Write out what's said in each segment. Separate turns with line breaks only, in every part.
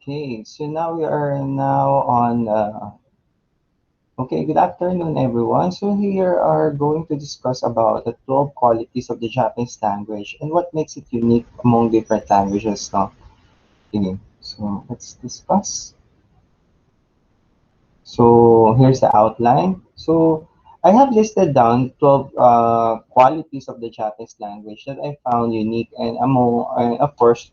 Okay, so now we are now on, okay, good afternoon everyone. So here are going to discuss about the 12 qualities of the Japanese language and what makes it unique among different languages. No? Okay, so let's discuss. So here's the outline. So I have listed down 12 qualities of the Japanese language that I found unique and among, and of course,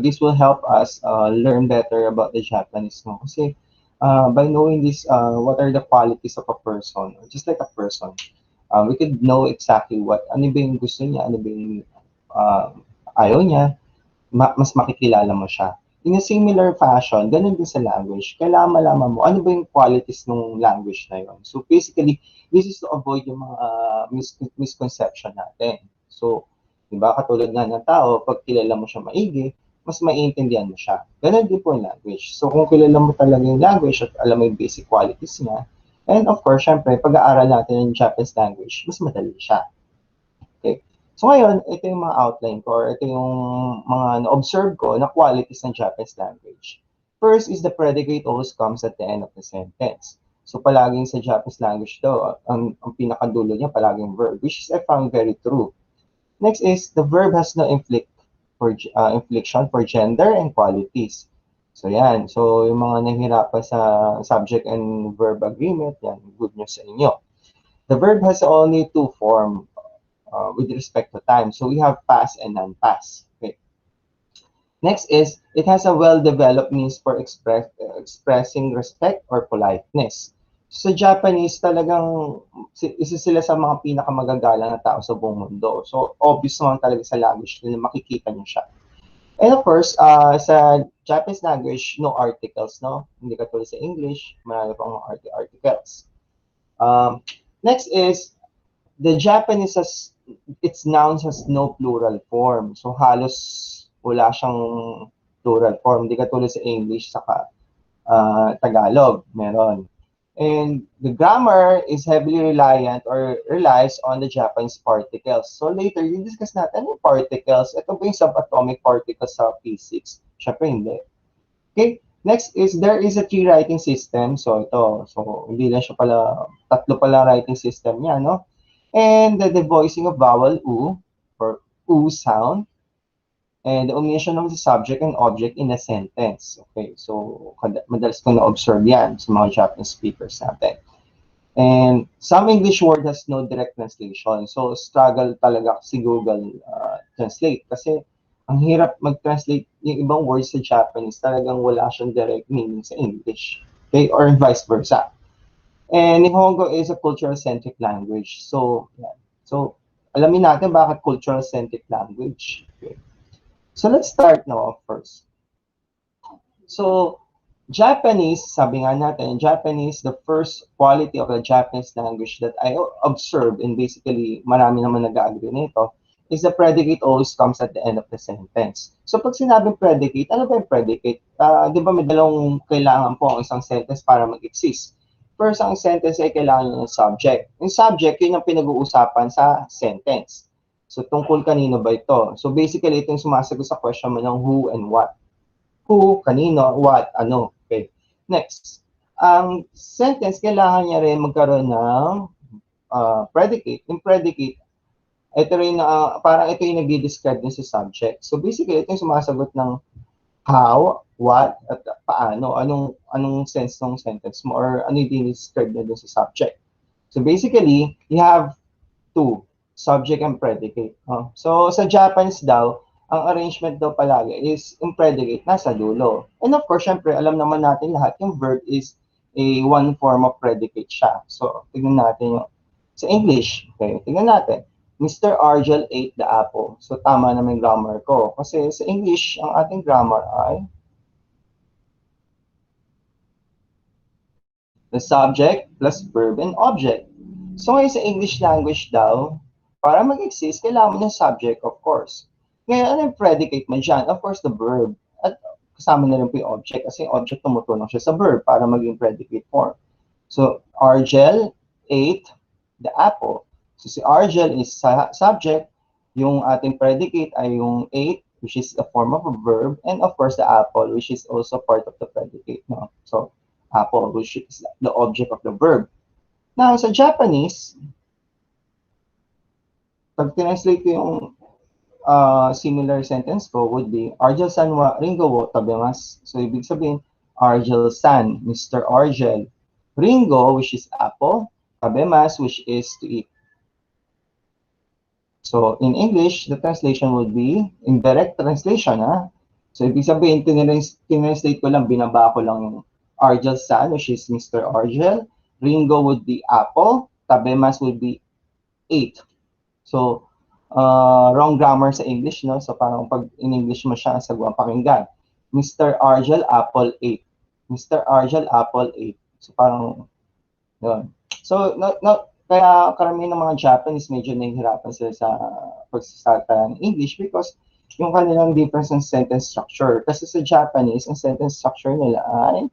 this will help us learn better about the Japanese. No? Kasi by knowing this, what are the qualities of a person, just like a person, we could know exactly ano ba yung gusto niya, ano ba yung uh, ayaw niya, mas makikilala mo siya. In a similar fashion, ganun din sa language. Kailangan malaman mo ano ba yung qualities ng language na yun. So basically, this is to avoid yung mga misconception natin. So, di ba, katulad nga ng tao, pag kilala mo siya maigi, mas maiintindihan mo siya. Ganun din po yung language. So kung kilala mo talaga yung language at alam mo yung basic qualities niya, and of course, syempre, pag-aaral natin yung Japanese language, mas madali siya. Okay. So ngayon, ito yung mga outline ko or ito yung mga na-observe ko na qualities ng Japanese language. First is the predicate always comes at the end of the sentence. So palaging sa Japanese language daw, ang pinakadulo niya palaging verb, which is I found very true. Next is the verb has no inflection for gender and qualities. So yan. So yung mga nahihirapan sa subject and verb agreement, yan, good news sa inyo. The verb has only two forms. With respect to time. So we have past and non-past. Okay. Next is, it has a well-developed means for expressing respect or politeness. So Japanese talagang isa sila sa mga pinakamagagalang na tao sa buong mundo. So obvious naman talaga sa language nila makikita niyo siya. And of course, sa Japanese language, no articles, no? Hindi katulad sa English, marami pang mga articles. Next is, the Japanese has its nouns has no plural form. So halos wala siyang plural form. Di katulad sa English saka Tagalog, meron. And the grammar is heavily reliant or relies on the Japanese particles. So later, yung discuss natin yung particles. Ito po yung subatomic particles sa physics. Siyempre hindi. Okay, next is there is a tree writing system. So ito, so hindi lang siya pala, tatlo pala writing system niya, no? And the voicing of vowel U or U sound, and the omission of the subject and object in a sentence. Okay, so madalas ko na-observe yan sa mga Japanese speakers natin. And some English word has no direct translation. So struggle talaga si Google Translate kasi ang hirap mag-translate yung ibang words sa Japanese, talagang wala siyang direct meaning sa English. Okay, or vice versa. And Nihongo is a cultural-centric language. So, yeah. So, alamin natin bakit cultural-centric language. Okay. So, let's start now first. So, Japanese, sabi nga natin, Japanese, the first quality of the Japanese language that I observed, and basically marami naman nag-agree nito, is the predicate always comes at the end of the sentence. So, pag sinabing predicate, ano ba yung predicate? Di ba may dalawang kailangan po ang isang sentence para mag-exist? First, ang sentence ay kailangan nyo ng subject. Yung subject, yun ang pinag-uusapan sa sentence. So, tungkol kanino ba ito? So, basically, ito yung sumasagot sa question mo ng who and what. Who, kanino, what, ano. Okay. Next, ang sentence, kailangan niya rin magkaroon ng predicate. Yung predicate, ito rin, parang ito yung nag-describe din sa subject. So, basically, ito yung sumasagot ng how, what, at paano, anong sense ng sentence mo, or ano yung describe na dun sa subject. So basically, you have two, subject and predicate. So sa Japanese daw, ang arrangement daw palagi is yung predicate nasa dulo. And of course, syempre, alam naman natin lahat, yung verb is a one form of predicate siya. So tignan natin yung sa English. Okay, tignan natin. Mr. Argel ate the apple. So, tama naman yung grammar ko. Kasi sa English, ang ating grammar ay the subject plus verb and object. So, ngayon sa English language daw, para mag-exist, kailangan mo ng subject, of course. Ngayon, ano yung predicate mo dyan? Of course, the verb. At kasama na rin po yung object. Kasi yung object tumutulong siya sa verb para maging predicate form. So, Argel ate the apple. So si Argel is subject, yung ating predicate ay yung ate, which is a form of a verb, and of course the apple, which is also part of the predicate. No? So apple, which is the object of the verb. Now, sa Japanese, pag translate ko yung similar sentence ko would be, Argel-san wa Ringo wo tabemas. So, ibig sabihin, Argel-san, Mr. Argel. Ringo, which is apple. Tabemas, which is to eat. So, in English, the translation would be, indirect translation, ha? So, ibig sabihin, tinranslate ko lang, binaba ko lang yung Argel-san, which is Mr. Argel. Ringo would be apple. Tabemas would be eat. So, wrong grammar sa English, no? So, parang pag in English mo siya, sagwang pakinggan. Mr. Argel, apple 8. Mr. Argel, apple 8. So, parang, yun. So, kaya karamihan ng mga Japanese medyo nahihirapan sila sa pagsasalita ng English because yung kanilang difference in sentence structure. Kasi sa Japanese, ang sentence structure nila ay,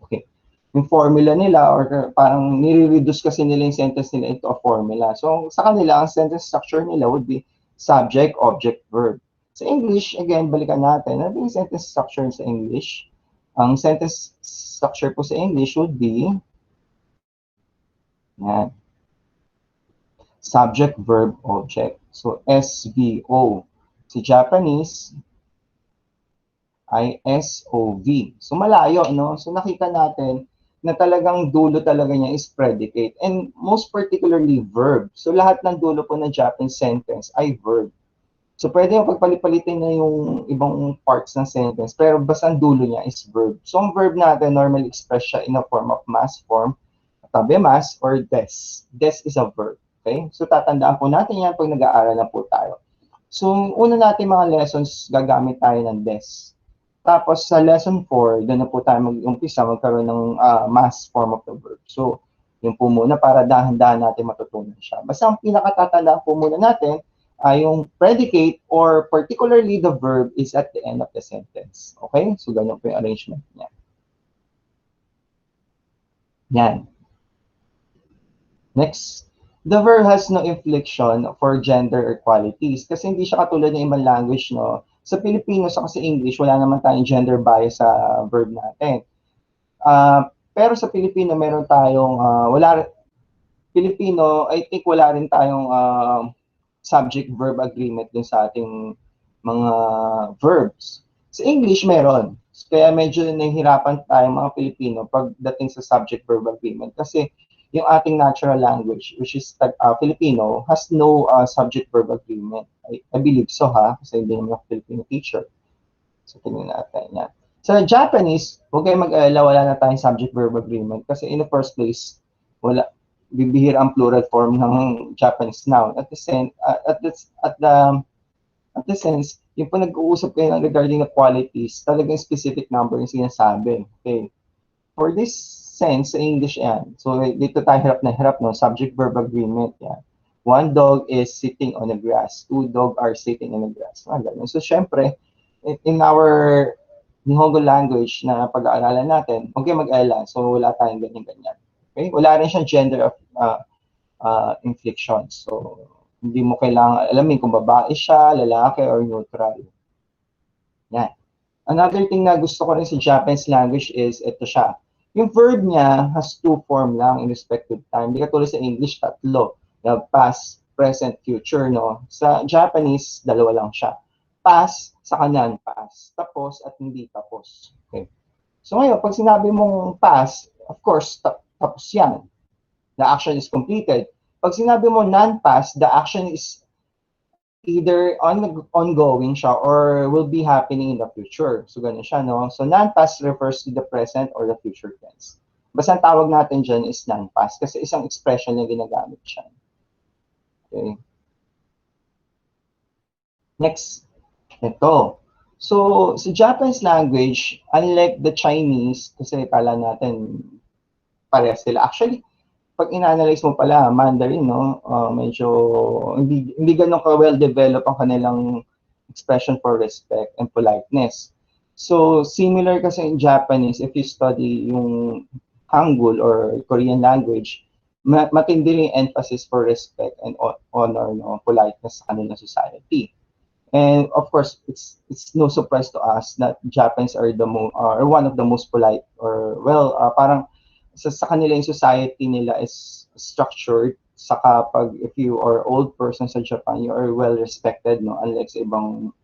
okay, yung formula nila or parang nire-reduce kasi nila yung sentence nila into a formula. So, sa kanila, ang sentence structure nila would be subject, object, verb. Sa English, again, balikan natin. Ano yung sentence structure sa English? Ang sentence structure po sa English would be yan, subject, verb, object. So, SVO. Sa Japanese, ay SOV. So, malayo, no? So, nakita natin na talagang dulo talaga niya is predicate. And most particularly, verb. So, lahat ng dulo po ng Japanese sentence ay verb. So, pwede yung pagpalit-palitin na yung ibang parts ng sentence, pero basta ang dulo niya is verb. So, ang verb natin, normally express siya in a form of mass form, tabemas, or des. Des is a verb. Okay? So, tatandaan po natin yan pag nag-aaral na po tayo. So, una natin mga lessons, gagamit tayo ng des. Tapos, sa lesson 4, doon na po tayo mag-umpisa, magkaroon ng mass form of the verb. So, yun po muna para dahan-dahan natin matutunan siya. Basta ang pinakatatandaan po muna natin ay yung predicate or particularly the verb is at the end of the sentence. Okay? So, ganyan po yung arrangement niya. Yan. Next, the verb has no inflection for gender equalities kasi hindi siya katulad ng ibang language, no? Sa Pilipino, sa kasi English, wala naman tayong gender bias sa verb natin. Pero sa Pilipino, meron tayong, Filipino, I think wala rin tayong subject-verb agreement dun sa ating mga verbs. Sa English, meron. Kaya medyo nahihirapan tayo mga Pilipino pagdating sa subject-verb agreement kasi yung ating natural language, which is Filipino, has no subject-verb agreement. I believe so, ha? Kasi hindi naman ako Filipino teacher. So, tingnan natin yan. Sa Japanese, huwag kayong mag-alala, wala na tayong subject-verb agreement kasi in the first place, wala, bibihira ang plural form ng Japanese noun. At the sense, yung po nag-uusap kayo regarding the qualities, talagang specific number yung sinasabi. Okay. For this sense, sa English yan. So, dito tayo hirap, no? Subject-verb agreement, yan. One dog is sitting on the grass. Two dogs are sitting on the grass. So, syempre, in our Nihongo language na pag-aaralan natin, okay mag-alala. So, wala tayong ganyan-ganyan. Okay? Wala rin siyang gender of inflections. So, hindi mo kailangan alamin kung babae siya, lalaki, or neutral. Yan. Another thing na gusto ko rin sa Japanese language is, ito siya. Yung verb niya has two form lang in respective time. Hindi katulad sa English, tatlo. Past, present, future, no? Sa Japanese, dalawa lang siya. Past, saka non-past. Tapos at hindi tapos. Okay. So ngayon, pag sinabi mong past, of course, tapos yan. The action is completed. Pag sinabi mo non-past, the action is either ongoing siya or will be happening in the future. So, ganun siya, no? So, non-past refers to the present or the future tense. Basta ang tawag natin dyan is non-past kasi isang expression yung ginagamit siya. Okay. Next, ito. So, sa Japanese language, unlike the Chinese, kasi kala natin parehas sila. Actually, pag in-analyze mo pala, Mandarin, no, medyo hindi ganun ka-well-developed ang kanilang expression for respect and politeness. So, similar kasi in Japanese, if you study yung Hangul or Korean language, matindi rin emphasis for respect and honor, no, politeness sa kanilang society. And of course, it's no surprise to us that Japanese are are one of the most polite, or well, parang sa kanila yung society nila is structured. Saka pag if you are old person sa Japan, you are well respected, no, unlike sa ibang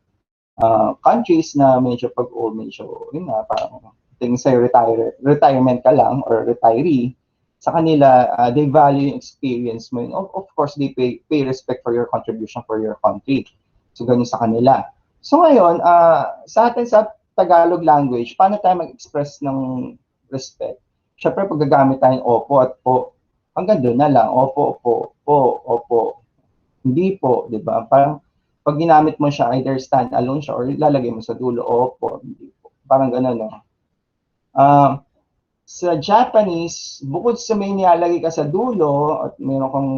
countries na medyo pag old, medyo yun nga, parang tingin sa'yo retirement ka lang or retiree. Sa kanila, they value yung experience mo. Of course, they pay respect for your contribution for your country. So, ganun sa kanila. So, ngayon, sa atin sa Tagalog language, paano tayo mag-express ng respect? Siyempre, pag gagamit tayo ng opo at po, hanggang doon na lang, opo, opo, po, opo, hindi po, di ba? Parang, pag ginamit mo siya, either stand alone siya or lalagay mo sa dulo, opo, hindi po. Parang gano'n, no? Sa Japanese, bukod sa may nilalagay ka sa dulo at meron kang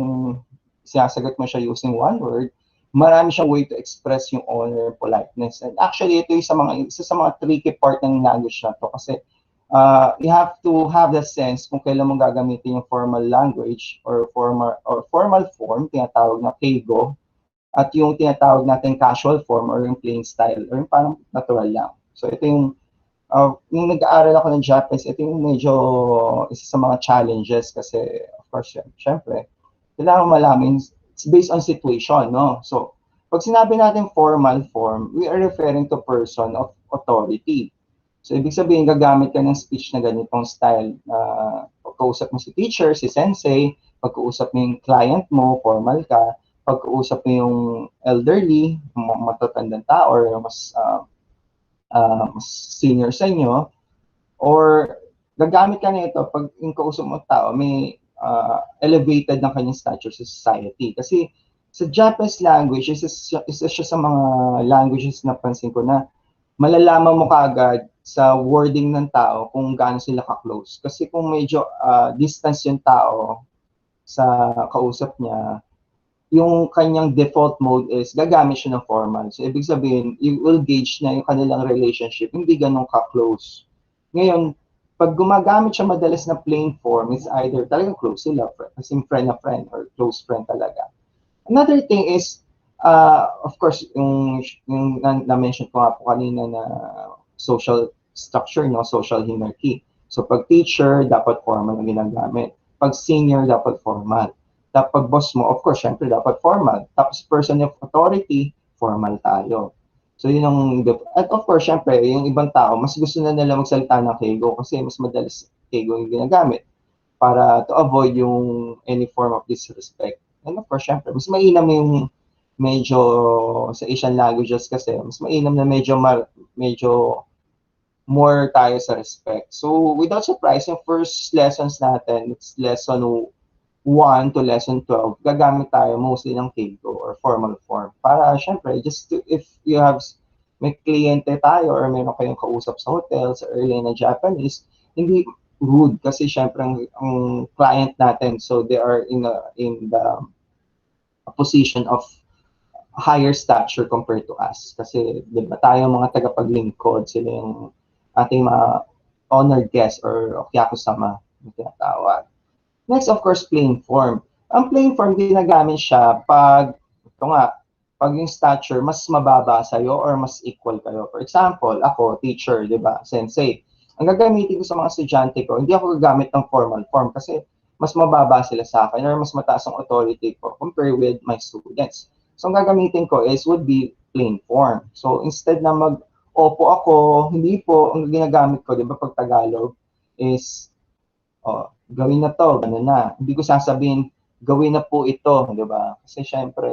sinasagot mo siya using one word, marami siyang way to express yung honor, politeness. And actually, ito yung isa sa mga tricky part ng language na to kasi you have to have the sense kung kailan mo gagamitin yung formal language or formal form, tinatawag na keigo, at yung tinatawag natin casual form or yung plain style or yung parang natural lang. So ito yung nag-aaral ako ng Japanese, ito yung medyo isa sa mga challenges kasi of course, syempre, kailangan malamin, it's based on situation, no? So, pag sinabi natin formal form, we are referring to person of authority. So, ibig sabihin, gagamit ka ng speech na ganitong style. Pagkausap mo si teacher, si sensei, pagkausap mo yung client mo, formal ka, pagkausap mo yung elderly, matatandang tao, or mas senior sa inyo, or gagamit ka nito pag yung kausap mo tao may elevated ng kanyang stature sa society. Kasi sa Japanese language, isa siya sa mga languages na pansin ko na malalaman mo kaagad sa wording ng tao kung gaano sila ka-close. Kasi kung medyo distance yung tao sa kausap niya, yung kanyang default mode is gagamit siya ng formal. So, ibig sabihin, you will gauge na yung kanilang relationship, hindi ganun ka-close. Ngayon, pag gumagamit siya madalas na plain form, it's either talagang close sila, as in friend na friend or close friend talaga. Another thing is, of course, yung na-mention ko nga po kanina na social structure, no? Social hierarchy. So, pag teacher, dapat formal na ginagamit. Pag senior, dapat formal. Pag boss mo, of course, syempre dapat formal. Tapos person of authority, formal tayo. So yun ang, at of course, syempre, yung ibang tao, mas gusto na nila magsalita ng keigo kasi mas madalas keigo yung ginagamit para to avoid yung any form of disrespect. And of course, syempre, mas mainam yung medyo sa Asian languages kasi, mas mainam na medyo more tayo sa respect. So without surprise, yung first lessons natin, it's lesson 1 to lesson 12, gagamit tayo mostly ng keigo or formal form. Para, syempre, if you have, may kliyente tayo or meron kayong kausap sa hotel, sa early na Japanese, hindi rude kasi syempre ang client natin, so they are in the position of higher stature compared to us. Kasi, di ba, tayo mga tagapaglingkod, sila yung ating mga honored guests or okyakusama, yung tinatawag. Next, of course, plain form. Ang plain form, ginagamit siya pag, ito nga, pag yung stature mas mababa sa'yo or mas equal kayo. For example, ako, teacher, di ba, sensei. Ang gagamitin ko sa mga estudyante ko, hindi ako gagamit ng formal form kasi mas mababa sila sa akin or mas mataas ang authority ko compared with my students. So, ang gagamitin ko would be plain form. So, instead na opo ako, hindi po, ang ginagamit ko, di ba, pag Tagalog, is, gawin na to, gano'n na. Hindi ko sasabihin, gawin na po ito, di ba? Kasi syempre,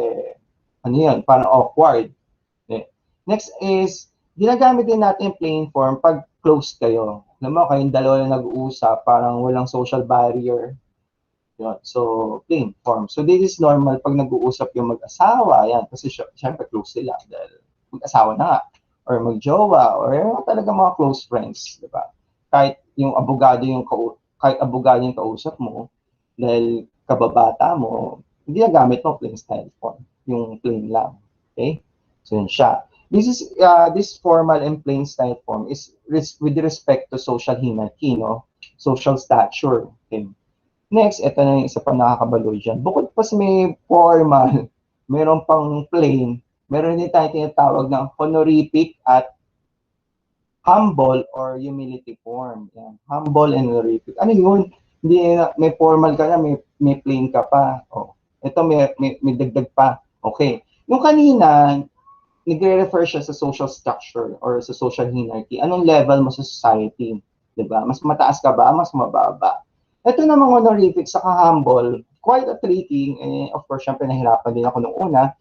ano yan, parang awkward. Okay. Next is, ginagamit din natin yung plain form pag close kayo. Alam mo, kayong dalawa na nag-uusap, parang walang social barrier. Yun. So, plain form. So, this is normal pag nag-uusap yung mag-asawa, yan, kasi syempre close sila dahil mag-asawa na nga, or mag-jowa, or talaga mga close friends, di ba? Kahit yung abogado yung kausap mo, dahil kababata mo, hindi na gamit mo plain style form, yung plain lang. Okay? So, yun siya. This formal and plain style form is with respect to social hierarchy, no? Social stature. Okay? Next, ito na yung isa pa nakakabalo dyan. Bukod pa sa may formal, meron pang plain. Meron din tayo tinatawag ng honorific at humble or humility form. Yan. Humble and honorific. Ano yun? Hindi may formal ka na, may plain ka pa. Oh. Ito may dagdag pa. Okay. Yung kanina, nagre-refer siya sa social structure or sa social hierarchy. Anong level mo sa society? Diba? Mas mataas ka ba? Mas mababa? Ito namang honorific sa humble, quite a tricky. Of course, syempre nahirapan din ako nung una.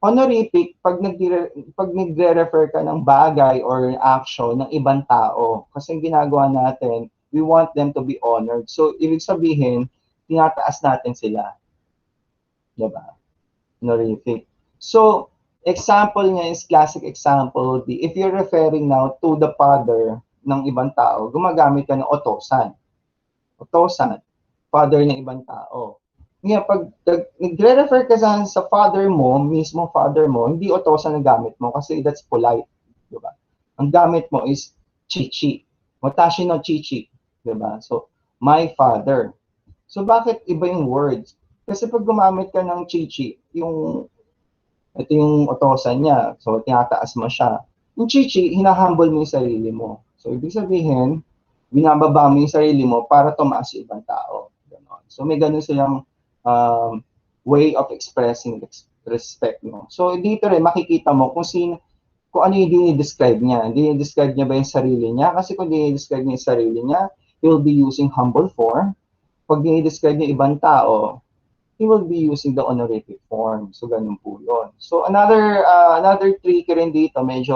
Honorific, pag nagre-refer ka ng bagay or action ng ibang tao, kasi ginagawa natin, we want them to be honored. So, ibig sabihin, tinataas natin sila. Diba? Honorific. So, example niya is, classic example would be, if you're referring now to the father ng ibang tao, gumagamit ka ng otosan. Otosan, father ng ibang tao. Ngayon, pag nagre-refer ka sa father mo, mismo father mo, hindi otosan ang gamit mo kasi that's polite. Diba? Ang gamit mo is chichi. Watashi no chichi. Diba? So, my father. So, bakit iba yung words? Kasi pag gumamit ka ng chichi, ito yung otosan niya. So, tinataas mo siya. Yung chichi, hinahumble mo yung sarili mo. So, ibig sabihin, binababa mo yung sarili mo para tumaas yung ibang tao. Ganon. So, may ganun silang way of expressing respect. No? So, dito rin, makikita mo kung ano yung dinidescribe niya. Dinidescribe niya ba yung sarili niya? Kasi kung dinidescribe niya yung sarili niya, he will be using humble form. Pag dinidescribe niya ibang tao, he will be using the honorific form. So, ganun po yun. So, another trick rin dito, medyo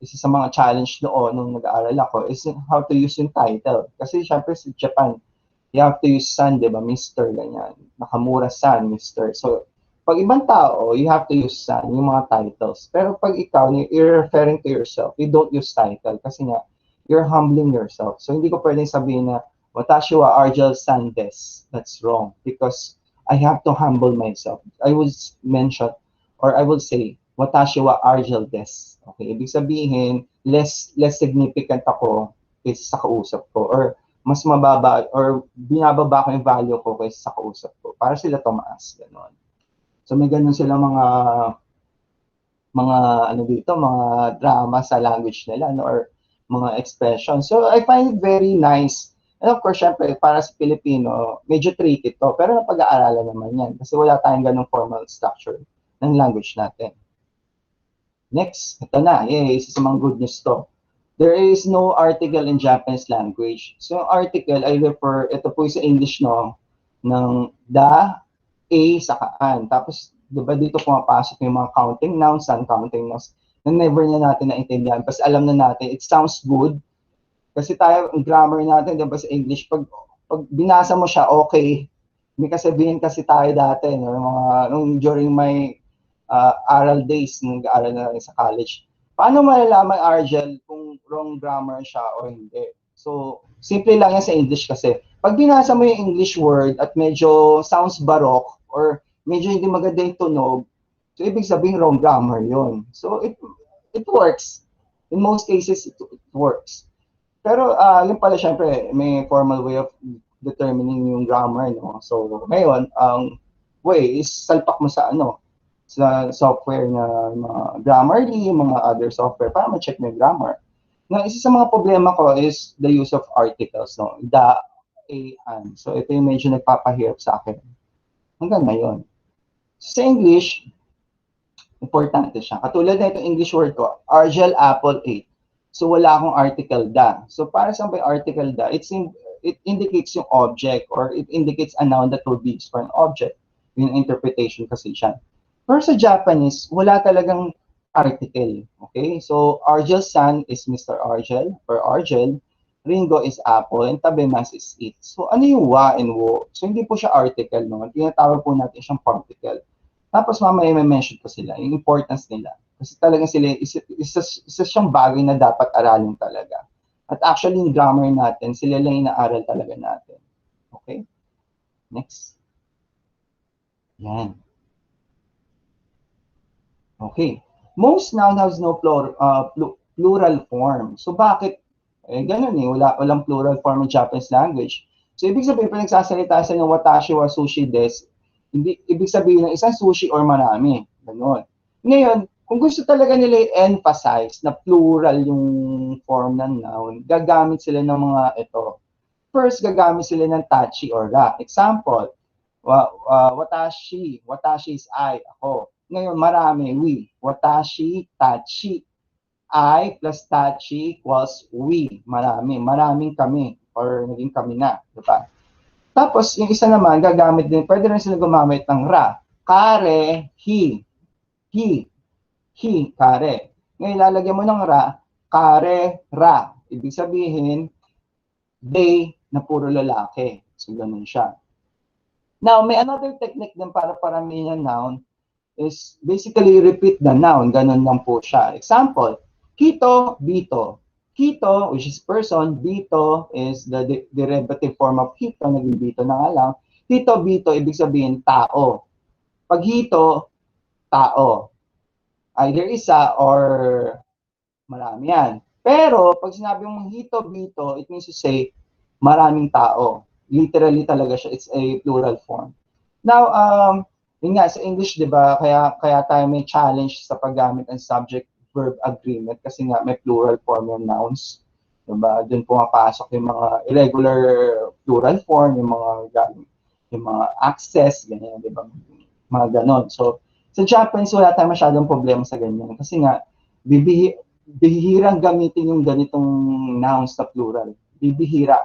isa sa mga challenge noon nung nag-aaral ako is how to use yung title. Kasi syempre sa Japan, you have to use san, di ba? Mr. ganyan. Nakamura-san, Mr. So, pag ibang tao, you have to use san, yung mga titles. Pero pag ikaw, you're referring to yourself, you don't use title kasi nga, you're humbling yourself. So, hindi ko pwedeng sabihin na, watashi wa arjel san desu. That's wrong because I have to humble myself. I would mention, or I would say, watashi wa arjel desu. Okay, ibig sabihin, less significant ako kaysa sa kausap ko. Or, mas mababa or binababa ko yung value ko kaysa sa kausap ko para sila tumaas, gano'n. So may ganun sila mga ano dito, mga drama sa language nila, no, or mga expression. So I find it very nice. And of course, syempre, para sa Pilipino, medyo tricky to, pero napag-aaralan naman yan kasi wala tayong ganung formal structure ng language natin. Next, ito na, isa sa mga good news to. There is no article in Japanese language. So, article, I refer, ito po sa English, no, ng the, a, saka an. Tapos, di ba dito pumapasok yung mga counting nouns, non-counting nouns, na never na natin naintindihan. Kasi alam na natin, it sounds good. Kasi tayo, ang grammar natin, di ba sa English, pag binasa mo siya, okay. May kasabihin kasi tayo dati, no, during my aral days, nung nag-aaral na sa college. Paano malalaman, Argel, kung wrong grammar siya o hindi? So, simple lang yan sa English kasi. Pag binasa mo yung English word at medyo sounds baroque or medyo hindi maganda yung tunog, so ibig sabihin wrong grammar yun. So, it works. In most cases, it works. Pero, yun pala, syempre, may formal way of determining yung grammar, no? So, ngayon, ang way is salpak mo sa sa software na mga Grammarly, mga other software para ma-check mo yung grammar. Na isa sa mga problema ko is the use of articles, no? The, a, an. So, ito yung medyo nagpapahirap sa akin. Hanggang ngayon. So, sa English, importante siya. Katulad na itong English word ko, Argel Apple 8. So, wala akong article da. So, para sa may article da, it indicates yung object or it indicates a noun that will be used for an object. Yung interpretation kasi siya. Pero sa Japanese, wala talagang article. Okay? So, Argel-san is Mr. Argel or Argel. Ringo is apple and tabemas is it. So, ano yung wa and wo? So, hindi po siya article, no? Tinatawag po natin siyang particle. Tapos, mamaya may mention ko sila, yung importance nila. Kasi talagang sila, isa siyang bagay na dapat aralin talaga. At actually, yung grammar natin, sila lang inaaral talaga natin. Okay? Next. Yan. Okay. Most noun has no plural form. So bakit? Ganun walang plural form in Japanese language. So ibig sabihin, pag nagsasalita sa ng watashi wa sushi desu, Hindi, ibig sabihin ng isang sushi or marami. Ganon. Ngayon, kung gusto talaga nila i-emphasize na plural yung form ng noun, gagamit sila ng mga ito. First, gagamit sila ng tachi or ra. Example, watashi. Watashi is I, ako. Ngayon, marami, we. Watashi, tachi. I plus tachi equals we. Marami. Maraming kami. Or naging kami na. Diba? Tapos, yung isa naman, gagamit din, pwede rin sila gumamit ng ra. Kare, he. He. He, kare. Ngayon, lalagyan mo ng ra, kare, ra. Ibig sabihin, they na puro lalaki. So, ganun siya. Now, may another technique din para paramihin ng noun is basically repeat the noun. Ganun lang po siya. Example, kito, bito. Kito, which is person, bito is the derivative form of hito, naging bito na nga lang. Hito, bito, ibig sabihin tao. Pag hito, tao. Either isa or marami yan. Pero, pag sinabi mong hito, bito, it means to say, maraming tao. Literally talaga siya. It's a plural form. Now, yun nga, sa English, di ba, kaya tayo may challenge sa paggamit ng subject-verb agreement kasi nga may plural form yung nouns. Diba? Doon pumapasok yung mga irregular plural form, yung mga access, ganyan, di ba? Mga ganon. So, sa Japanese, wala tayong masyadong problema sa ganyan. Kasi nga, bihirang gamitin yung ganitong nouns na plural. Bibihira.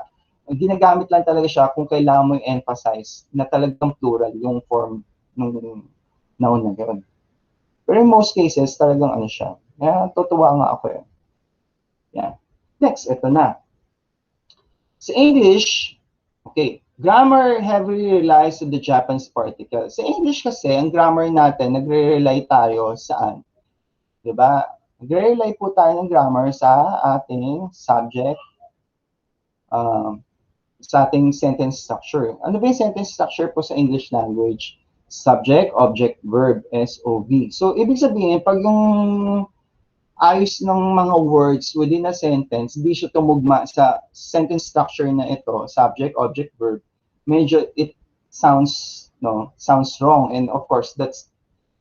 Ginagamit lang talaga siya kung kailangan mo i-emphasize na talagang plural yung form ng noun na gano'n. Pero in most cases, talagang ano siya. Kaya tutuwa nga ako yun. Yan. Next, ito na. Sa English, okay, grammar heavily relies on the Japanese particle. Sa English kasi, ang grammar natin, nagre-rely tayo saan? Diba? Nagre-rely po tayo ng grammar sa ating subject, sa ating sentence structure. Ano ba yung sentence structure po sa English language? Subject, object, verb, SOV. So, ibig sabihin, pag yung ayos ng mga words within a sentence, di siya tumugma sa sentence structure na ito, subject, object, verb, medyo it sounds wrong. And of course, that's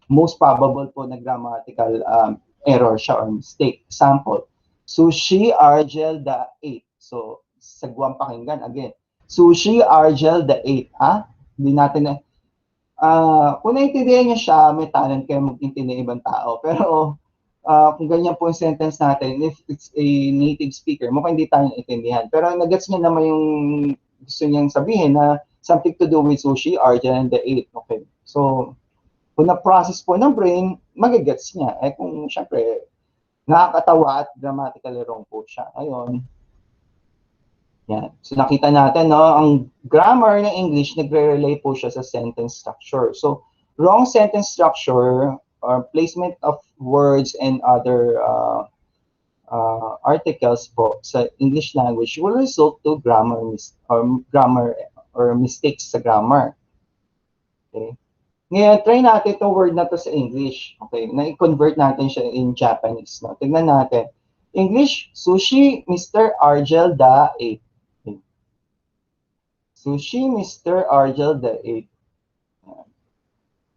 most probable po na grammatical error siya or mistake. Example, sushi Argel the 8. So, sagwang pakinggan again. Sushi Argel the 8. Hindi natin na kung naiintindihan niya siya, may talent kayo mag-intindi ng ibang tao. Pero kung ganyan po yung sentence natin, if it's a native speaker, mukhang hindi tayo naiintindihan. Pero nagets niya naman yung gusto niyang sabihin na something to do with sushi, Argel, and the 8. Okay. So, kung na-process po ng brain, magigets niya. Kung syempre, nakakatawa at grammatically wrong po siya. Ayun. Yan. So, nakita natin, ang grammar ng English, nagre-relay po siya sa sentence structure. So, wrong sentence structure or placement of words and other articles po sa English language will result to grammar or mistakes sa grammar. Okay? Ngayon, try natin itong word na to sa English. Okay? Na-convert natin siya in Japanese. No? Tignan natin. English, sushi, Mr. Argel da 8. Okay. Sushi, Mr. Argel da 8.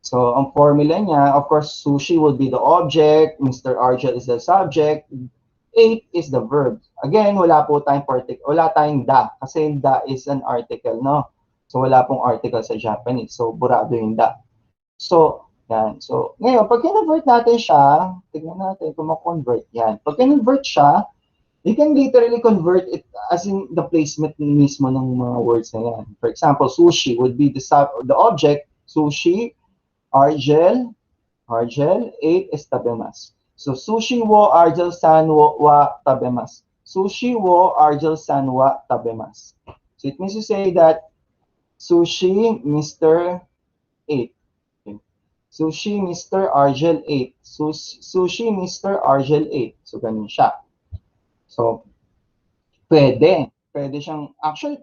So, ang formula niya, of course, sushi would be the object, Mr. Argel is the subject, 8 is the verb. Again, wala po tayong wala tayong da, kasi da is an article, no? So, wala pong article sa Japanese. So, burado yung da. So, yan. So, ngayon, pag kinonvert natin siya, tignan natin kung ma-convert yan. Pag kinonvert siya, you can literally convert it as in the placement mismo ng mga words na yan. For example, sushi would be the object, sushi, Argel, 8 is tabemas. So, sushi wo Argel san wa tabemas. Sushi wo Argel san wa tabemas. So, it means to say that sushi, Mr. 8. Okay. Sushi, Mr. Argel 8. Sushi, Mr. Argel 8. So, ganun siya. So, pwede siyang, actually,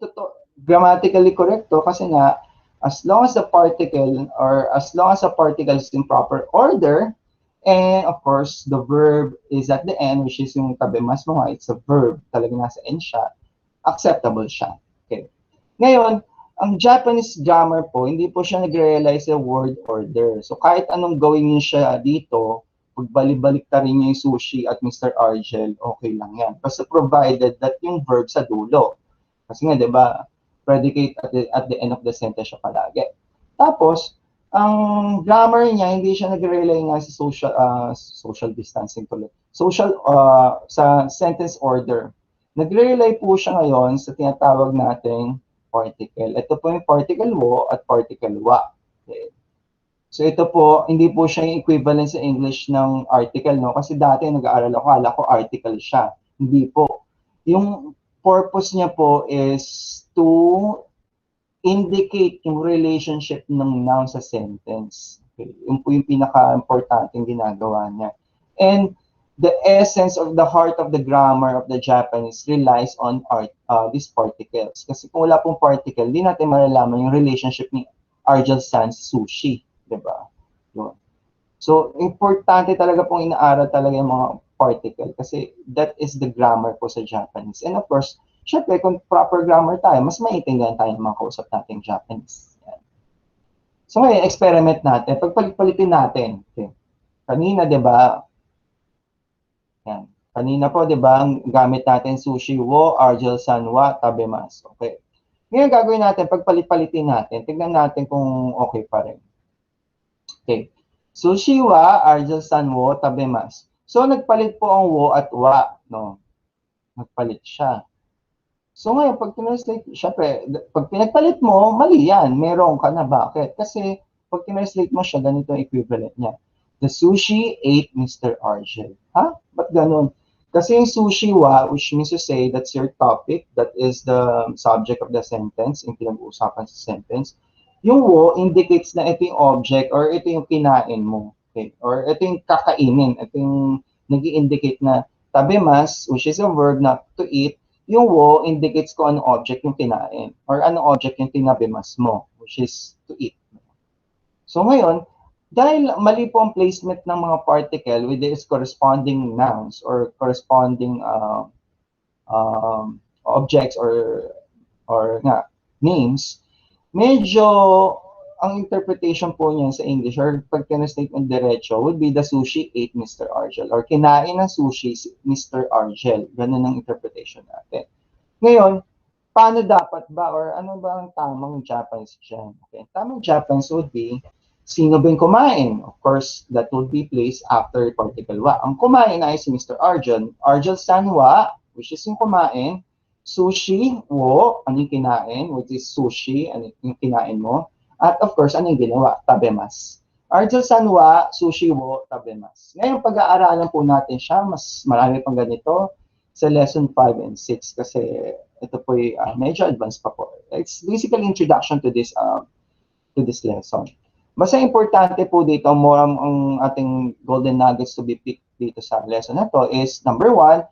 grammatically correct to kasi nga, as long as the particle is in proper order, and of course, the verb is at the end, which is yung tabemas mo nga, it's a verb, talaga nasa end siya, acceptable siya. Okay. Ngayon, ang Japanese grammar po, hindi po siya nagre-realize sa word order. So kahit anong gawin niyo siya dito, pagbalik-balik ta rin niya yung sushi at Mr. Argel, okay lang yan. Kasi provided that yung verb sa dulo. Kasi nga, di ba, predicate at the end of the sentence siya palagi. Tapos, ang grammar niya, hindi siya nagre-rely nga sa social distancing tuloy. Sa sentence order. Nagre-rely po siya ngayon sa tinatawag nating particle. Ito po yung particle wo at particle wa. Okay. So ito po, hindi po siya yung equivalent sa English ng article, no? Kasi dati nag-aaral ako, akala ko article siya. Hindi po. Yung purpose niya po is to indicate yung relationship ng noun sa sentence. Okay. Yung po yung pinaka-importanting ginagawa niya. And the essence of the heart of the grammar of the Japanese relies on these particles. Kasi kung wala pong particle, di natin malalaman yung relationship ni Argel-san sushi. Diba? Yun. So, importante talaga pong inaaral talaga yung mga particle kasi that is the grammar po sa Japanese. And of course, syempre, kung proper grammar tayo, mas maintindihan tayo ng mga kausap nating Japanese. Yan. So, ngayon, experiment natin. Pagpalit-palitin natin. Okay. Kanina, diba? Yan. Kanina po, diba, gamit natin sushi wo, Argel-san wa, tabemasu. Okay. Ngayon, gagawin natin, pagpalit-palitin natin. Tignan natin kung okay pa rin. Okay. Sushi wa, Argel-san wo, tabemasu. So, nagpalit po ang wo at wa. No? Nagpalit siya. So, ngayon, pag tinranslate, syempre, pag pinagpalit mo, mali yan. Meron ka na. Bakit? Kasi, pag tinranslate mo siya, ganito ang equivalent niya. The sushi ate Mr. Argel. Ha? Ba't ganun? Kasi yung sushi wa, which means to say, that's your topic, that is the subject of the sentence, yung pinag-uusapan sa sentence. Yung wo indicates na ito yung object or ito yung kinain mo. Okay? Or ito yung kakainin. Ito yung nag-i-indicate na tabemas, which is a verb na to eat. Yung wo indicates kung anong object yung kinain. Or anong object yung tinabemas mo, which is to eat. So ngayon, dahil mali po ang placement ng mga particle with its corresponding nouns or corresponding objects or nga, names, medyo ang interpretation po niyan sa English or pag translatement diretso would be the sushi ate Mr. Argel or kinain ng sushi si Mr. Argel. Ganun ang interpretation natin. Ngayon, paano dapat ba or ano ba ang tamang Japanese dyan? Okay. Tamang Japanese would be sino ba yung kumain? Of course, that would be placed after particle wa. Ang kumain ay si Mr. Argel. Argel-san wa, which is yung kumain. Sushi wo, ano yung kinain, which is sushi, ano yung kinain mo. At of course, ano yung ginawa? Tabemas. Argel-san wa, sushi wo, tabemas. Ngayon, pag-aaralan po natin siya, mas marami pang ganito sa lesson 5 and 6 kasi ito po medyo advanced pa po. It's basically introduction to this lesson. Basta importante po dito, more ang ating golden nuggets to be picked dito sa lesson na to is number 1,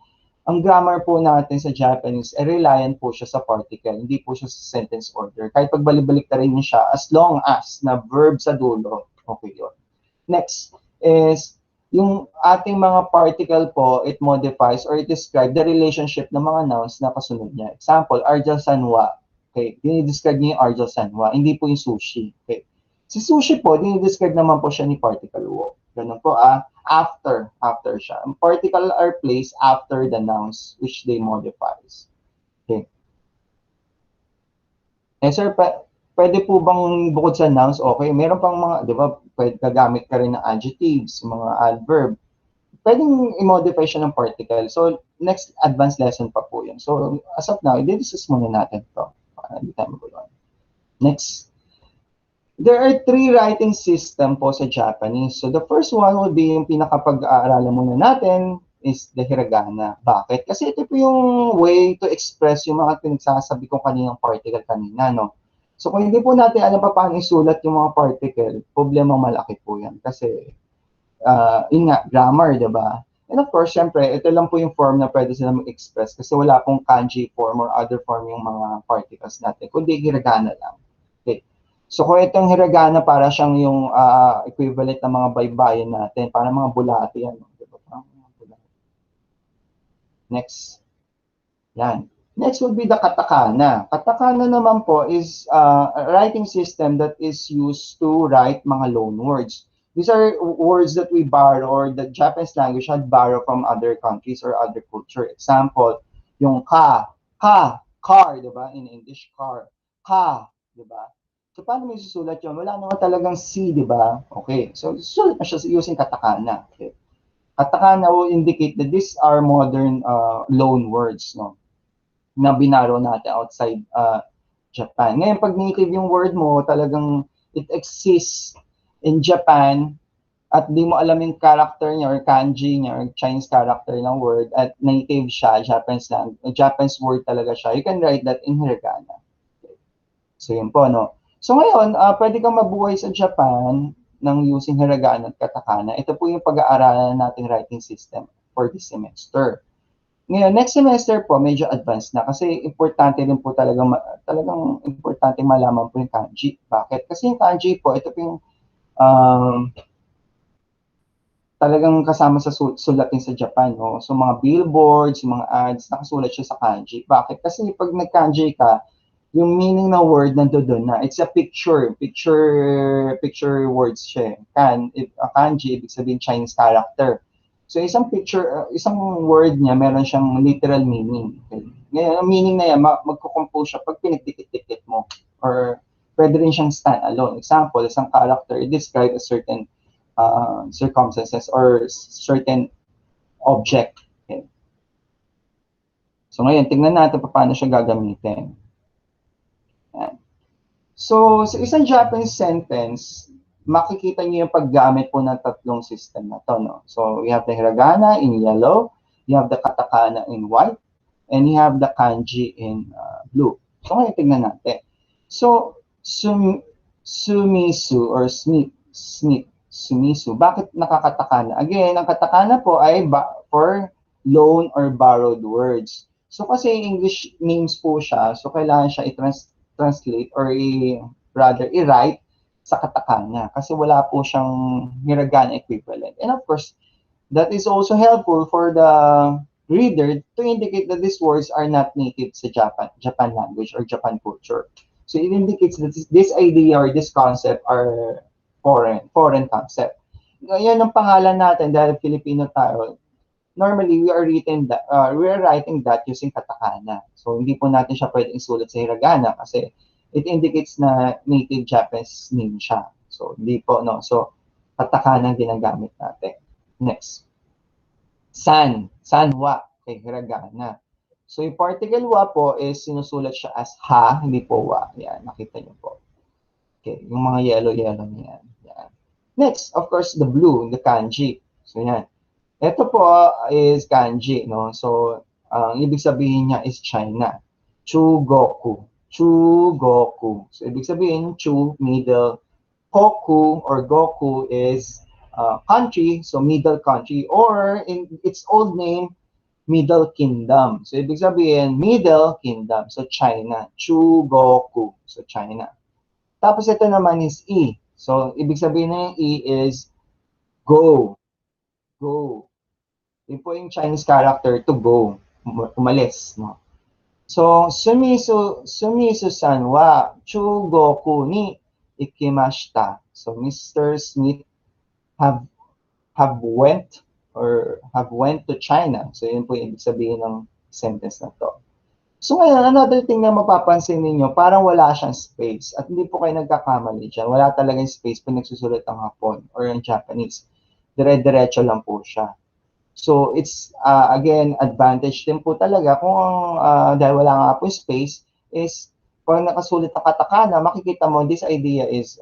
ang grammar po natin sa Japanese, reliant po siya sa particle, hindi po siya sa sentence order. Kahit pagbalik-balik na rin siya, as long as na verb sa dulo, okay yun. Next is, yung ating mga particle po, it modifies or it describes the relationship ng mga nouns na kasunod niya. Example, Argel-san wa. Okay, dinidescribe niya yung Argel-san wa, hindi po yung sushi. Okay. Si sushi po, dinidescribe naman po siya ni particle wo. Ganun po, after siya. Ang particle are placed after the nouns which they modifies. Okay. Eh sir, pwede po bang bukod sa nouns, okay, meron pang mga, di ba, pwede gagamit ka rin ng adjectives, mga adverb. Pwedeng i-modify siya ng particle. So, next advanced lesson pa po yun. So, as of now, i-discuss muna natin ito. Hindi tayo magulo. Next. There are 3 writing system po sa Japanese. So, the first one would be yung pinakapag-aaralan muna natin is the hiragana. Bakit? Kasi ito po yung way to express yung mga pinagsasabi kong kaninang particle kanina, no? So, kung hindi po natin alam pa paano isulat yung mga particle, problema malaki po yan. Kasi, yun nga, grammar, diba? And of course, syempre, ito lang po yung form na pwede sila mag-express kasi wala pong kanji form or other form yung mga particles natin, kundi hiragana lang. Okay. So, kung itong hiragana, para siyang yung equivalent ng mga baybayin natin, para mga bulati yan. Diba? Next. Yan. Next would be the katakana. Katakana naman po is a writing system that is used to write mga loan words. These are words that we borrow or the Japanese language had borrowed from other countries or other culture. Example, yung car, di ba? In English, car. Di ba? So, paano mo isusulat yun? Wala naman talagang C, di ba? Okay. So, susulat na siya using katakana. Okay. Katakana will indicate that these are modern loan words, no? Na binaro natin outside Japan. Ngayon, pag native yung word mo, talagang it exists in Japan at di mo alam yung character niya or kanji niya or Chinese character ng word at native siya, Japanese word talaga siya, you can write that in hiragana. So, yun po, no? So, ngayon, pwede kang mabuhay sa Japan ng using hiragana at katakana. Ito po yung pag-aaralan nating writing system for this semester. Ngayon, next semester po, medyo advanced na kasi importante din po talagang importante malaman po yung kanji. Bakit? Kasi yung kanji po, ito po yung talagang kasama sa sulatin sa Japan. No? So, mga billboards, mga ads, nakasulat siya sa kanji. Bakit? Kasi pag nag-kanji ka, yung meaning ng word nandoon na. It's a picture words siya. Kanji, ibig sabihin Chinese character. So, isang picture, isang word niya, meron siyang literal meaning. Okay? Ngayon, ang meaning na yan, magkukompose siya pag pinagtikit-tikit mo. Or, pwede rin siyang stand-alone. Example, isang character, it describes a certain circumstances or certain object. Okay? So, ngayon, tingnan natin paano siya gagamitin. Yan. So, sa isang Japanese sentence, makikita niyo yung paggamit po ng tatlong system na to, no? So, you have the hiragana in yellow, you have the katakana in white, and you have the kanji in blue. So, ngayon tingnan natin. So, sumisu or sumisu. Bakit nakakatakana? Again, ang katakana po ay for loan or borrowed words. So, kasi English names po siya, so kailangan siya translate or rather i-write sa katakana kasi wala po siyang hiragana equivalent. And of course, that is also helpful for the reader to indicate that these words are not native sa Japan language or Japan culture. So it indicates that this idea or this concept are foreign concept. Ngayon ang pangalan natin dahil Filipino tayo, normally we are writing that using katakana. So hindi po natin siya pwedeng isulat sa hiragana kasi it indicates na native Japanese name siya. So hindi po, no. So katakana ang ginagamit natin. Next. Sanwa, kay hiragana. So yung particle wa po is sinusulat siya as ha, hindi po wa. Yan, nakita niyo po. Okay, yung mga yellow na yan. Yan. Next, of course, the blue, the kanji. So yan. Ito po is kanji, no? So, ang ibig sabihin niya is China. Chugoku. Chugoku. So, ibig sabihin, chu, middle. Koku or Goku is country, so middle country. Or, in its old name, Middle Kingdom. So, ibig sabihin, Middle Kingdom. So, China. Chugoku. So, China. Tapos, ito naman is E. So, ibig sabihin ng E is go. Go. Yun po yung Chinese character to go, umalis, no? So, sumisu san wa chugoku ni ikimashita. So, Mr. Smith have went to China. So, yun po yung ibig sabihin ng sentence na to. So, ngayon, another thing na mapapansin ninyo, parang wala siyang space. At hindi po kayo nagkakamali dyan. Wala talagang space pag nagsusulat ng Hapon or ng Japanese. Dire-diretso lang po siya. So, it's, again, advantage din po talaga kung dahil wala nga po space, is pag nakasulit na katakana, makikita mo, this idea is,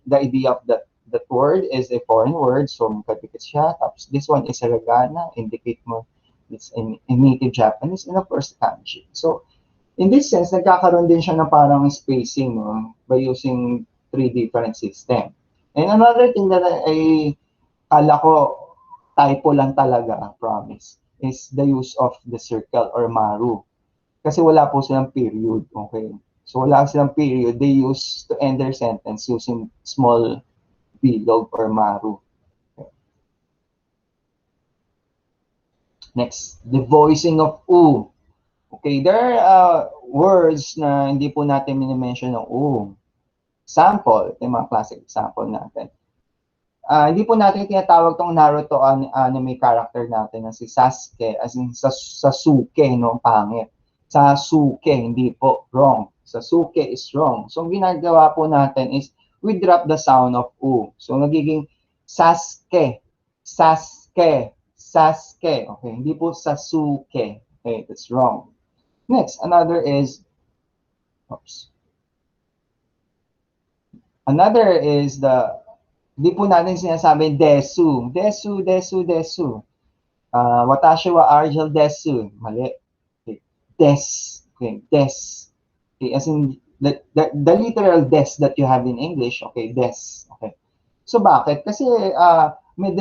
the idea of that word is a foreign word, so magkadikit siya. Tapos, this one is hiragana, indicate mo it's in native Japanese, and of course, kanji. So, in this sense, nagkakaroon din siya ng parang spacing, no, by using 3 different system. And another thing that I kala ko, typo lang talaga, promise, is the use of the circle or maru. Kasi wala po silang period, okay? So wala silang period, they use to end their sentence using small bilog or maru. Okay. Next, the voicing of u. Okay, there are words na hindi po natin minimension ng U. Sample, ito yung mga classic example natin. Hindi po natin tinatawag tong Naruto anime character natin na si Sasuke, as in Sasuke, no? Pangit. Sasuke, hindi po. Wrong. Sasuke is wrong. So, ang ginagawa po natin is we drop the sound of U. So, nagiging Sasuke, Sasuke, Sasuke. Okay, hindi po Sasuke. Okay, that's wrong. Next, another is, oops. Another is di po natin sinasabi desu. Desu, desu, desu. Watashi wa argel desu. Mali. Okay. Des. Okay, des. Okay, as in the literal des that you have in English. Okay, des. Okay. So bakit? Kasi may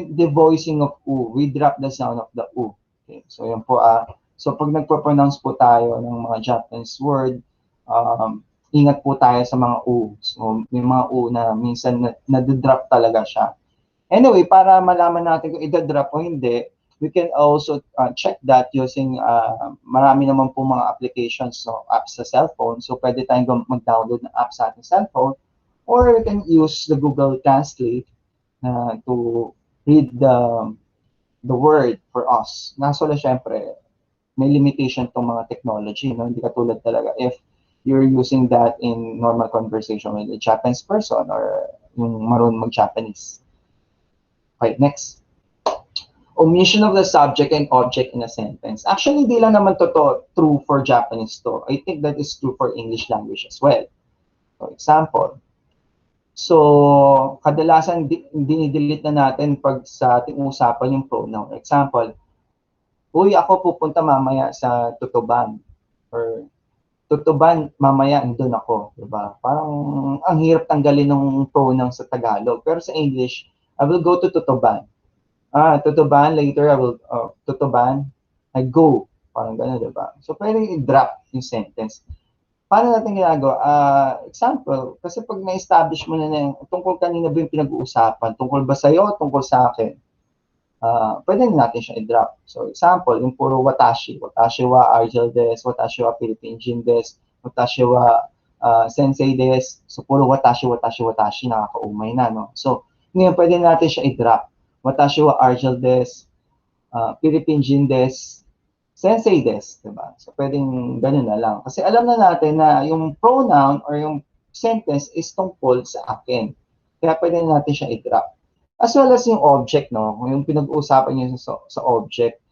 devoicing of u. We drop the sound of the u. Okay, so yan po. So pag nagpo-pronounce po tayo ng mga Japanese word, ingat po tayo sa mga u. So may mga u na minsan na-drop talaga siya. Anyway, para malaman natin kung i-drop o hindi, we can also check that using marami naman po mga applications, so apps sa cellphone. So pwede tayong mag-download ng apps sa ating cellphone, or we can use the Google Translate to read the word for us. Naso lang syempre, may limitation tong mga technology, no? Hindi katulad talaga if you're using that in normal conversation with a Japanese person or yung marunong mag-Japanese. Okay, next. Omission of the subject and object in a sentence. Actually, hindi lang naman true for Japanese to. I think that is true for English language as well. For example, so kadalasan dinidelete na natin pag sa ating usapan yung pronoun. Example, uy, ako pupunta mamaya sa Tutuban. Or Tutuban, mamaya andun ako. Diba? Parang ang hirap tanggalin ng pronoun sa Tagalog. Pero sa English, I will go to Tutuban. Tutuban, later I will, Tutuban, I go. Parang gano'n, diba? So, pwede i-drop yung sentence. Paano natin ginagawa? Example, kasi pag na-establish mo na yung tungkol kanina ba yung pinag-uusapan, tungkol ba sa'yo, tungkol sa akin, pwede natin siya i-drop. So, example, yung puro watashi. Watashi wa argel des, watashi wa Philippine Jin des, watashi wa sensei des. So, puro watashi, watashi, watashi, nakakaumay na, no? So, ngayon, pwede natin siya i-drop. Watashi wa argel des, Philippine Jin des, sensei des, diba? So, pwedeng ganun na lang. Kasi alam na natin na yung pronoun or yung sentence is tungkol sa akin. Kaya pwede natin siya i-drop. As well as yung object, no? Yung pinag-uusapan niyo sa object.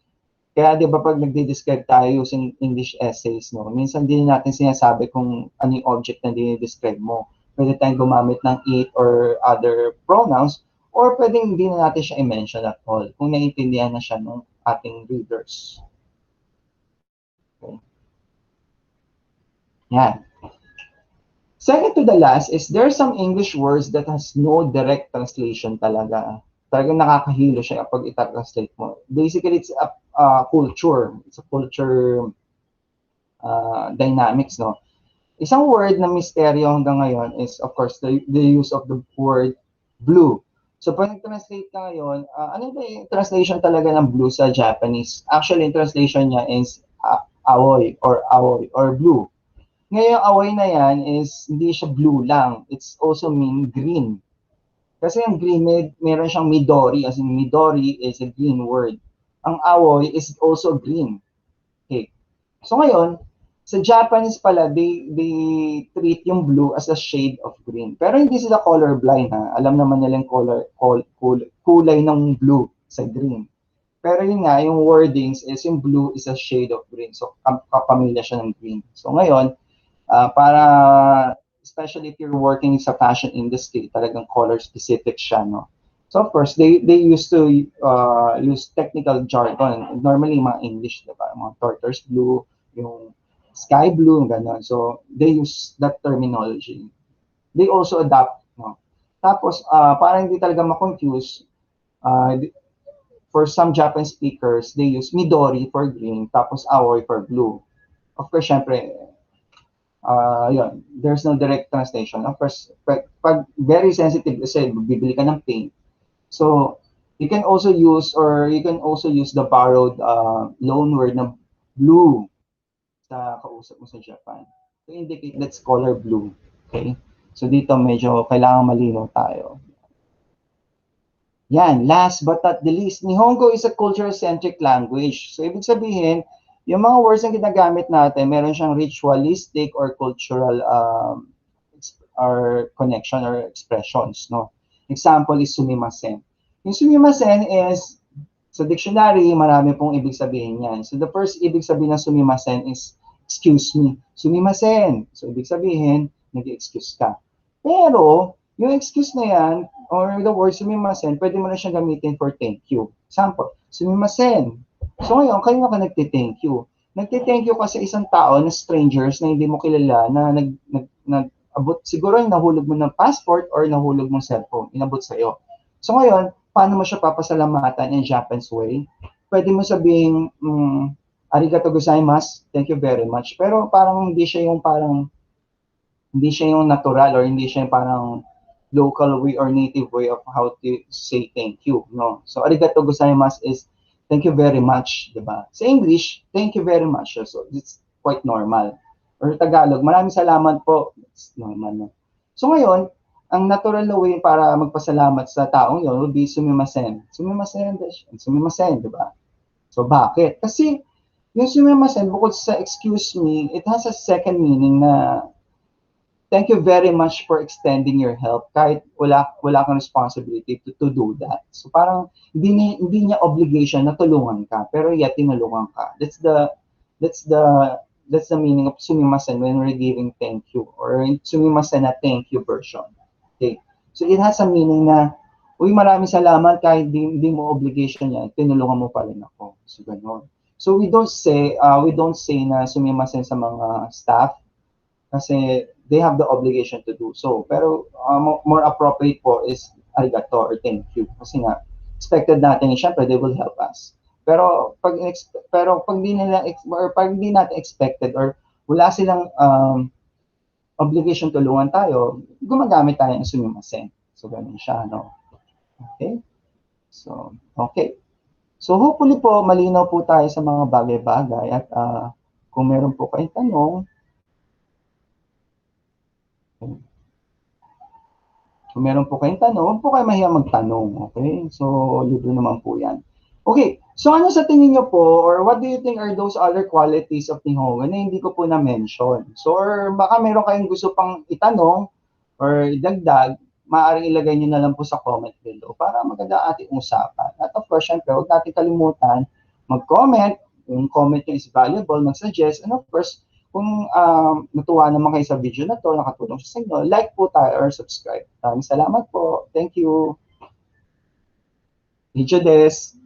Kaya di ba pag nagdi-describe tayo using English essays, no? Minsan din natin sinasabi kung ano yung object na dinidescribe mo. Pwede tayong gumamit ng it or other pronouns, or pwedeng hindi na natin siya i-mention at all kung naiintindihan na siya ng ating readers. Okay. Yan. Second to the last is there are some English words that has no direct translation talaga. Talagang nakakahilo siya kapag i-translate mo. Basically, it's a culture. It's a culture dynamics, no? Isang word na misteryo hanggang ngayon is, of course, the use of the word blue. So, pag nag-translate ka ngayon, ano ba yung translation talaga ng blue sa Japanese? Actually, yung translation niya is aoy or blue. Ngayon, aoy na yan is hindi siya blue lang. It's also mean green. Kasi yung green, meron siyang midori. As in, midori is a green word. Ang aoy is also green. Okay. So ngayon, sa Japanese pala, they treat yung blue as a shade of green. Pero hindi sila colorblind, ha. Alam naman nila yung kulay ng blue sa green. Pero yun nga, yung wordings is yung blue is a shade of green. So, kapamilya siya ng green. So ngayon, para, especially if you're working sa fashion industry, talagang color specific siya, no? So of course, they used to use technical jargon. Normally, mga English, diba? Mga tortoise blue, yung sky blue, gano'n. So they use that terminology. They also adapt, no? Tapos, para hindi talaga ma-confuse, for some Japanese speakers, they use midori for green, tapos aoy for blue. Of course, syempre, yun, there's no direct translation. Of course, pag very sensitive kasi, bibili ka ng paint. So, you can also use the borrowed loan word na blue. sa kausap mo sa Japan. To indicate that's color blue. Okay? So dito medyo kailangan malinaw tayo. Yan, last but not the least, Nihongo is a culture-centric language. So ibig sabihin, yung mga words na ginagamit natin, meron siyang ritualistic or cultural or connection or expressions, no? Example is sumimasen. Yung sumimasen is, sa dictionary, marami pong ibig sabihin yan. So the first ibig sabihin ng sumimasen is, excuse me, sumimasen. So ibig sabihin, nag-excuse ka. Pero, yung excuse na yan, or the word sumimasen, pwede mo na siyang gamitin for thank you. Example, sumimasen. So ngayon, kayo ka nagti-thank you. Nagti-thank you ka sa isang tao na strangers na hindi mo kilala, na nag-abot, siguro nahulog mo ng passport or nahulog mong cellphone, inabot sa'yo. So ngayon, paano mo siya papasalamatan in Japanese way? Pwede mo sabihin, arigato gozaimasu, thank you very much. Pero parang hindi siya yung natural or hindi siya yung parang local way or native way of how to say thank you, no? So arigato gozaimasu is thank you very much, di ba? Sa English, thank you very much. So it's quite normal. Or Tagalog, maraming salamat po. It's normal, no? So ngayon, ang natural na way para magpasalamat sa taong yun would be sumimasen. Sumimasen, sumimasen, di ba? So bakit? Kasi yung sumimasen, bukod sa excuse me, it has a second meaning na thank you very much for extending your help kahit wala kang responsibility to do that. So parang hindi niya obligation na tulungan ka, pero yet tinulungan ka. That's the meaning of sumimasen when we're giving thank you, or sumimasen na thank you version. Okay. So it has a meaning na, uy, maraming salamat kahit hindi mo obligation yan, tinulungan mo pa rin ako. So gano'n. So we don't say na sumimasen sa mga staff kasi they have the obligation to do so. Pero more appropriate po is arigato or thank you. Kasi nga, expected natin, syempre, they will help us. Pero pag di natin expected or wala silang obligation tulungan tayo, gumagamit tayo ng sumimasen. So, ganun siya, no? Okay? So, okay. So, hopefully po, malinaw po tayo sa mga bagay-bagay at kung meron po kayong tanong, huwag po kayo mahiya magtanong, okay? So, libre naman po yan. Okay, so ano sa tingin niyo po, or what do you think are those other qualities of Nihongo na hindi ko po na-mention? So, or baka meron kayong gusto pang itanong or idagdag, maaaring ilagay niyo na lang po sa comment below para maganda ating usapan. At of course, syempre, huwag natin kalimutan mag-comment. Yung comment niyo is valuable, mag-suggest. And of course, kung natuwa naman kayo sa video na to, nakatulong siya sa inyo, like po tayo or subscribe. Maraming salamat po. Thank you. Video des.